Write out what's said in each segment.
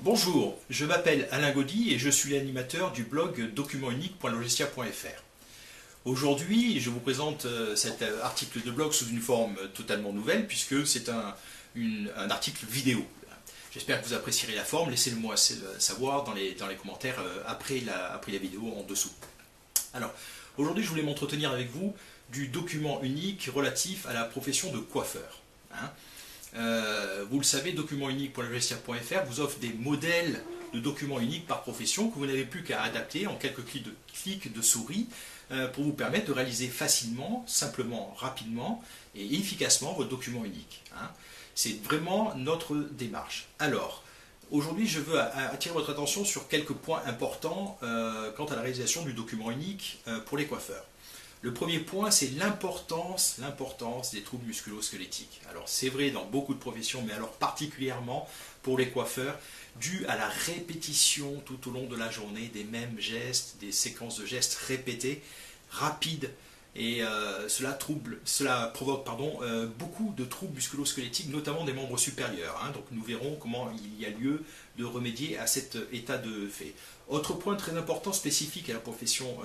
Bonjour, je m'appelle Alain Gaudy et je suis l'animateur du blog documentunique.logestia.fr. Aujourd'hui, je vous présente cet article de blog sous une forme totalement nouvelle puisque c'est un article vidéo. J'espère que vous apprécierez la forme, laissez-le moi savoir dans les commentaires après la vidéo en dessous. Alors, aujourd'hui je voulais m'entretenir avec vous du document unique relatif à la profession de coiffeur. Vous le savez, documentunique.logestia.fr vous offre des modèles de documents uniques par profession que vous n'avez plus qu'à adapter en quelques clics de souris pour vous permettre de réaliser facilement, simplement, rapidement et efficacement votre document unique. C'est vraiment notre démarche. Alors, aujourd'hui, je veux attirer votre attention sur quelques points importants quant à la réalisation du document unique pour les coiffeurs. Le premier point, c'est l'importance des troubles musculo-squelettiques. Alors c'est vrai dans beaucoup de professions, mais alors particulièrement pour les coiffeurs, dû à la répétition tout au long de la journée des mêmes gestes, des séquences de gestes répétées, rapides, et cela provoque beaucoup de troubles musculo-squelettiques, notamment des membres supérieurs. Donc nous verrons comment il y a lieu de remédier à cet état de fait. Autre point très important, spécifique à la profession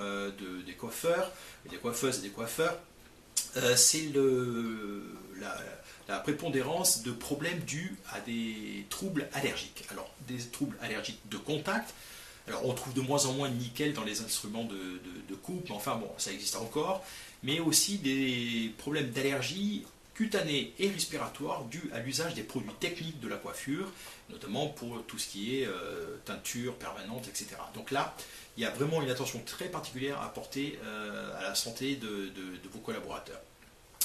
des coiffeurs, des coiffeuses et des coiffeurs, c'est la prépondérance de problèmes dus à des troubles allergiques. Alors, des troubles allergiques de contact. Alors, on trouve de moins en moins de nickel dans les instruments de coupe, mais enfin bon, ça existe encore. Mais aussi des problèmes d'allergie cutanée et respiratoire dus à l'usage des produits techniques de la coiffure, notamment pour tout ce qui est teinture permanente, etc. Donc là, il y a vraiment une attention très particulière à porter à la santé de vos collaborateurs.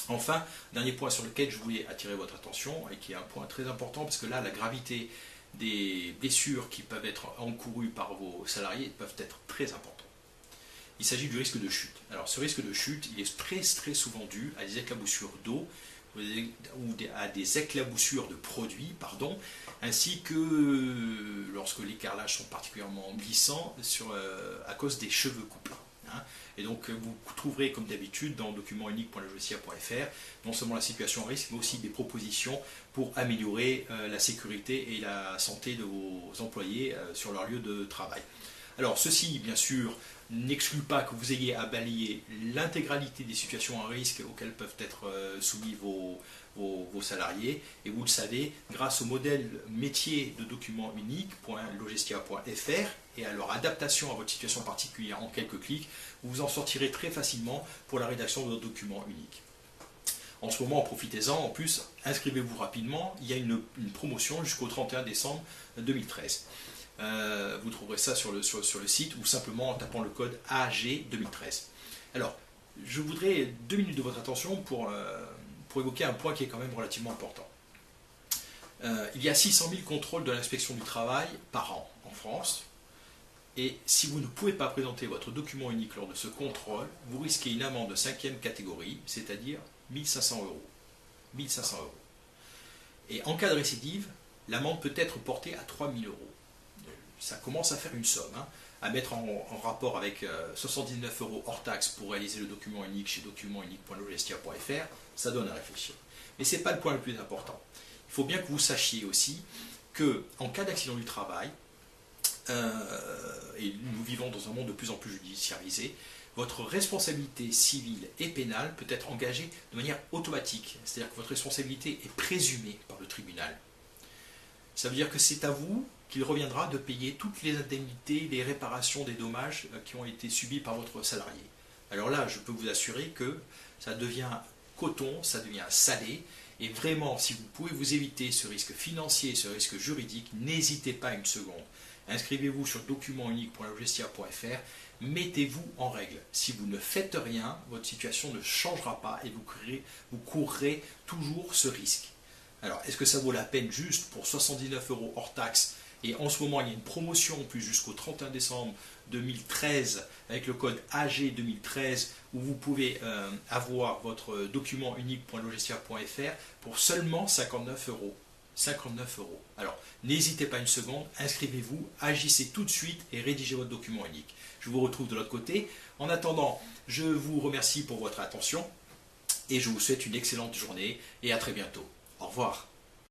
Enfin, dernier point sur lequel je voulais attirer votre attention, et qui est un point très important, parce que là, la gravité des blessures qui peuvent être encourues par vos salariés peuvent être très importantes. Il s'agit du risque de chute. Alors ce risque de chute, il est très souvent dû à des éclaboussures d'eau ou à des éclaboussures de produits, ainsi que lorsque les carrelages sont particulièrement glissants à cause des cheveux coupés. Et donc vous trouverez comme d'habitude dans documentunique.logestia.fr non seulement la situation à risque, mais aussi des propositions pour améliorer la sécurité et la santé de vos employés sur leur lieu de travail. Alors ceci, bien sûr, n'exclut pas que vous ayez à balayer l'intégralité des situations à risque auxquelles peuvent être soumis vos salariés. Et vous le savez, grâce au modèle métier de document unique.logestia.fr et à leur adaptation à votre situation particulière en quelques clics, vous vous en sortirez très facilement pour la rédaction de votre document unique. En ce moment, profitez-en, en plus, inscrivez-vous rapidement, il y a une promotion jusqu'au 31 décembre 2013. Vous trouverez ça sur le site ou simplement en tapant le code AG 2013. Alors, je voudrais 2 minutes de votre attention pour évoquer un point qui est quand même relativement important. Il y a 600 000 contrôles de l'inspection du travail par an en France. Et si vous ne pouvez pas présenter votre document unique lors de ce contrôle, vous risquez une amende de 5e catégorie, c'est-à-dire 1 500 euros. 1 500 euros. Et en cas de récidive, l'amende peut être portée à 3 000 euros. Ça commence à faire une somme, à mettre en rapport avec 79 euros hors taxe pour réaliser le document unique chez documentunique.logestia.fr, ça donne à réfléchir. Mais ce n'est pas le point le plus important. Il faut bien que vous sachiez aussi qu'en cas d'accident du travail, et nous vivons dans un monde de plus en plus judiciarisé, votre responsabilité civile et pénale peut être engagée de manière automatique, c'est-à-dire que votre responsabilité est présumée par le tribunal. Ça veut dire que c'est à vous qu'il reviendra de payer toutes les indemnités, les réparations des dommages qui ont été subis par votre salarié. Alors là, je peux vous assurer que ça devient coton, ça devient salé, et vraiment, si vous pouvez vous éviter ce risque financier, ce risque juridique, n'hésitez pas une seconde. Inscrivez-vous sur documentunique.logestia.fr, mettez-vous en règle. Si vous ne faites rien, votre situation ne changera pas et vous courrez toujours ce risque. Alors, est-ce que ça vaut la peine juste pour 79 euros hors taxe? Et en ce moment, il y a une promotion en plus jusqu'au 31 décembre 2013 avec le code AG 2013 où vous pouvez avoir votre document unique.logestia.fr pour seulement 59 euros. 59 euros. Alors, n'hésitez pas une seconde, inscrivez-vous, agissez tout de suite et rédigez votre document unique. Je vous retrouve de l'autre côté. En attendant, je vous remercie pour votre attention et je vous souhaite une excellente journée et à très bientôt. Au revoir.